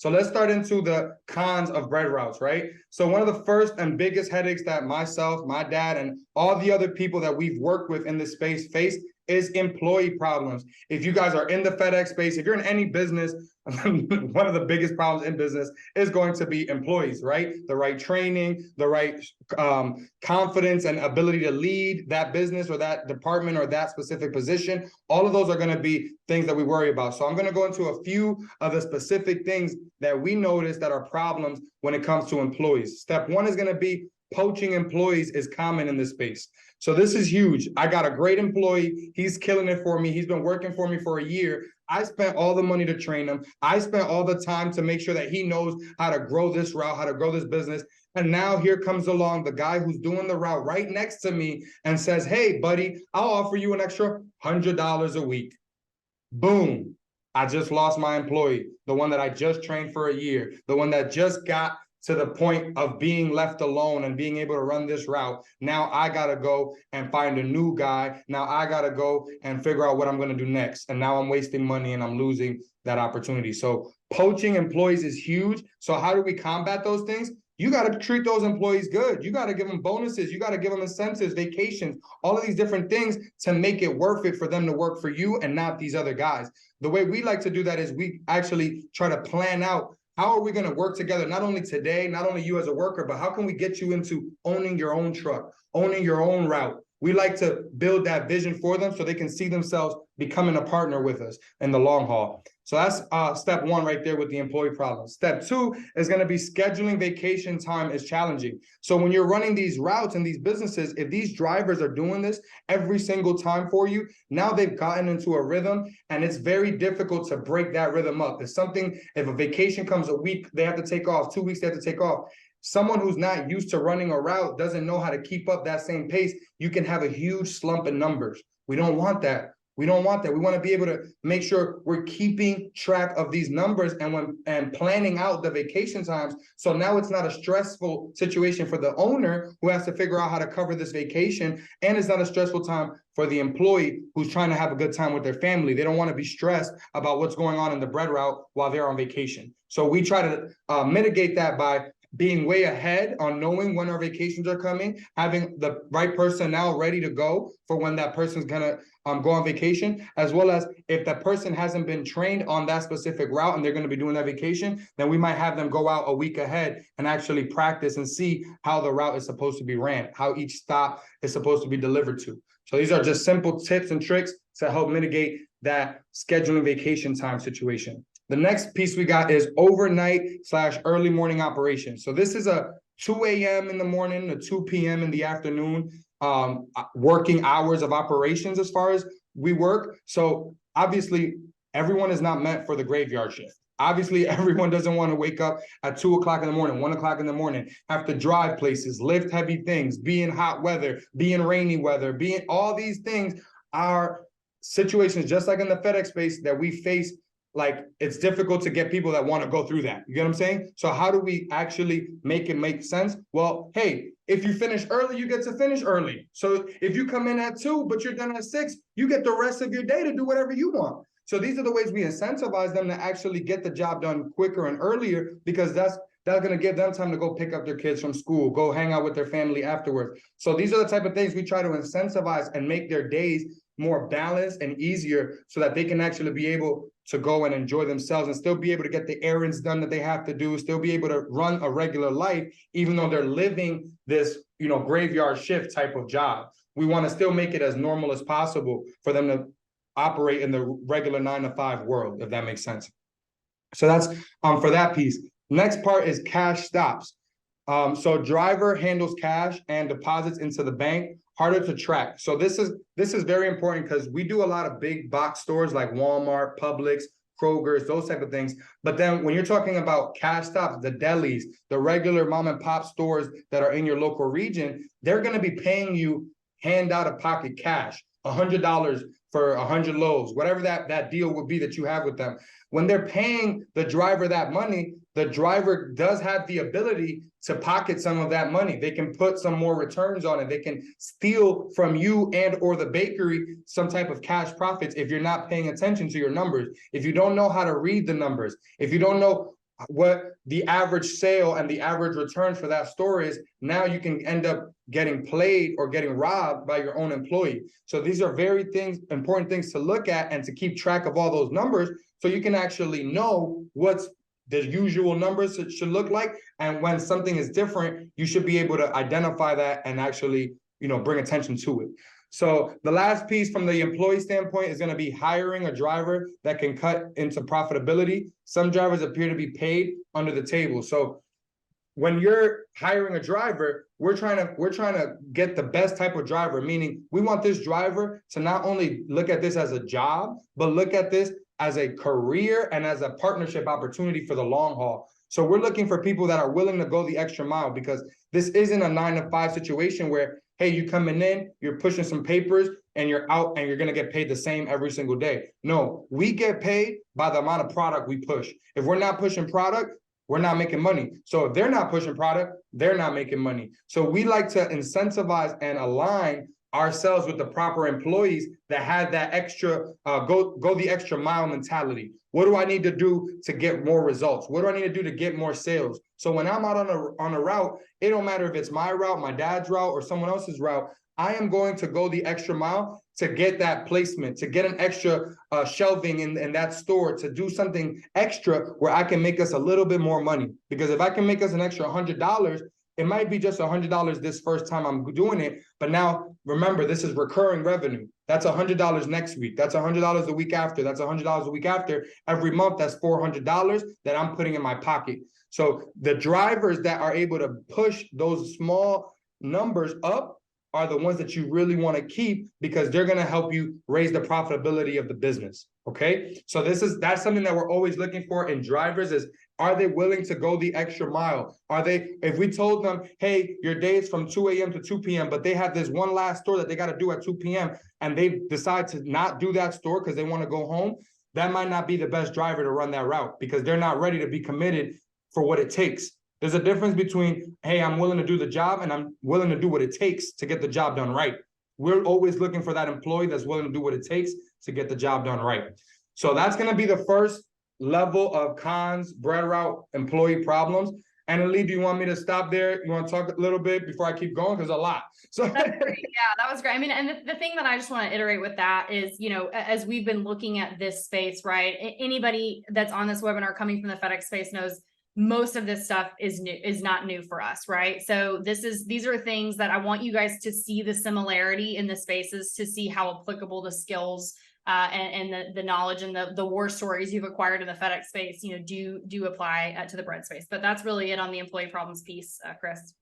So let's start into the cons of bread routes, right? So one of the first and biggest headaches that myself, my dad, and all the other people that we've worked with in this space face is employee problems. If you guys are in the FedEx space, if you're in any business, one of the biggest problems in business is going to be employees, right? The right training, the right confidence and ability to lead that business or that department or that specific position. All of those are going to be things that we worry about. So I'm going to go into a few of the specific things that we notice that are problems when it comes to employees. Step one is going to be poaching employees is common in this space. So this is huge. I got a great employee. He's killing it for me. He's been working for me for a year. I spent all the money to train him. I spent all the time to make sure that he knows how to grow this route, how to grow this business. And now here comes along the guy who's doing the route right next to me and says, hey, buddy, I'll offer you an extra $100 a week. Boom. I just lost my employee, the one that I just trained for a year, the one that just got to the point of being left alone and being able to run this route. Now I got to go and find a new guy. Now I got to go and figure out what I'm going to do next. And now I'm wasting money and I'm losing that opportunity. So poaching employees is huge. So how do we combat those things? You got to treat those employees good. You got to give them bonuses. You got to give them incentives, vacations, all of these different things to make it worth it for them to work for you and not these other guys. The way we like to do that is we actually try to plan out how are we going to work together, not only today, not only you as a worker, but how can we get you into owning your own truck, owning your own route? We like to build that vision for them so they can see themselves becoming a partner with us in the long haul. So that's step one right there with the employee problem. Step two is going to be scheduling vacation time is challenging. So when you're running these routes and these businesses, if these drivers are doing this every single time for you, now they've gotten into a rhythm and it's very difficult to break that rhythm up. If a vacation comes a week, they have to take off, 2 weeks, they have to take off. Someone who's not used to running a route doesn't know how to keep up that same pace. You can have a huge slump in numbers. We don't want that. We don't want that. We want to be able to make sure we're keeping track of these numbers and planning out the vacation times. So now it's not a stressful situation for the owner who has to figure out how to cover this vacation. And it's not a stressful time for the employee who's trying to have a good time with their family. They don't want to be stressed about what's going on in the bread route while they're on vacation. So we try to mitigate that by being way ahead on knowing when our vacations are coming, having the right personnel ready to go for when that person's gonna go on vacation, as well as if that person hasn't been trained on that specific route and they're gonna be doing that vacation, then we might have them go out a week ahead and actually practice and see how the route is supposed to be ran, how each stop is supposed to be delivered to. So these are just simple tips and tricks to help mitigate that scheduling vacation time situation. The next piece we got is overnight/early morning operations. So this is a 2 a.m. in the morning to 2 p.m. in the afternoon working hours of operations as far as we work. So obviously, everyone is not meant for the graveyard shift. Obviously, everyone doesn't want to wake up at 2 o'clock in the morning, 1 o'clock in the morning, have to drive places, lift heavy things, be in hot weather, be in rainy weather, be in all these things are situations just like in the FedEx space that we face. Like it's difficult to get people that want to go through that. You get what I'm saying? So how do we actually make it make sense? Well, hey, if you finish early, you get to finish early. So if you come in at 2, but you're done at 6, you get the rest of your day to do whatever you want. So these are the ways we incentivize them to actually get the job done quicker and earlier, because that's going to give them time to go pick up their kids from school, go hang out with their family afterwards. So these are the type of things we try to incentivize and make their days more balanced and easier so that they can actually be able to go and enjoy themselves and still be able to get the errands done that they have to do, still be able to run a regular life, even though they're living this, graveyard shift type of job. We want to still make it as normal as possible for them to operate in the regular 9-to-5 world, if that makes sense. So that's for that piece. Next part is cash stops. So driver handles cash and deposits into the bank, harder to track. So this is very important because we do a lot of big box stores like Walmart, Publix, Kroger's, those type of things. But then when you're talking about cash stops, the delis, the regular mom and pop stores that are in your local region, they're going to be paying you hand out of pocket cash, $100 for 100 loaves, whatever that deal would be that you have with them. When they're paying the driver that money, the driver does have the ability to pocket some of that money. They can put some more returns on it. They can steal from you and or the bakery some type of cash profits if you're not paying attention to your numbers. If you don't know how to read the numbers, if you don't know what the average sale and the average return for that store is, now you can end up getting played or getting robbed by your own employee. So these are very important things to look at and to keep track of all those numbers, so you can actually know what's the usual numbers should look like. And when something is different, you should be able to identify that and actually, bring attention to it. So the last piece from the employee standpoint is going to be hiring a driver that can cut into profitability. Some drivers appear to be paid under the table. So when you're hiring a driver, we're trying to get the best type of driver, meaning we want this driver to not only look at this as a job, but look at this as a career and as a partnership opportunity for the long haul. So we're looking for people that are willing to go the extra mile, because this isn't a 9-to-5 situation where, hey, you coming in, you're pushing some papers and you're out and you're going to get paid the same every single day. No, we get paid by the amount of product we push. If we're not pushing product, we're not making money. So if they're not pushing product, they're not making money. So we like to incentivize and align ourselves with the proper employees that have that extra go the extra mile mentality. What do I need to do to get more results? What do I need to do to get more sales? So when I'm out on a route, it don't matter if it's my route, my dad's route, or someone else's route. I am going to go the extra mile to get that placement, to get an extra shelving in that store, to do something extra where I can make us a little bit more money. Because if I can make us an extra $100, it might be just $100 this first time I'm doing it. But now, remember, this is recurring revenue. That's $100 next week. That's $100 the week after. That's $100 the week after. Every month, that's $400 that I'm putting in my pocket. So the drivers that are able to push those small numbers up are the ones that you really want to keep, because they're going to help you raise the profitability of the business. Okay. So that's something that we're always looking for in drivers is, are they willing to go the extra mile? If we told them, hey, your day is from 2 a.m. to 2 p.m., but they have this one last store that they got to do at 2 p.m. and they decide to not do that store because they want to go home, that might not be the best driver to run that route, because they're not ready to be committed for what it takes. There's a difference between, hey, I'm willing to do the job and I'm willing to do what it takes to get the job done right. We're always looking for that employee that's willing to do what it takes to get the job done right. So that's going to be the first level of cons, bread route, employee problems. Annalie, do you want me to stop there? You want to talk a little bit before I keep going? Because a lot. So that's great. Yeah, that was great. I mean, and the thing that I just want to iterate with that is, as we've been looking at this space, right? Anybody that's on this webinar coming from the FedEx space knows most of this stuff is not new for us, right? So these are things that I want you guys to see the similarity in the spaces, to see how applicable the skills and the knowledge and the war stories you've acquired in the FedEx space, do apply to the bread space. But that's really it on the employee problems piece, Chris.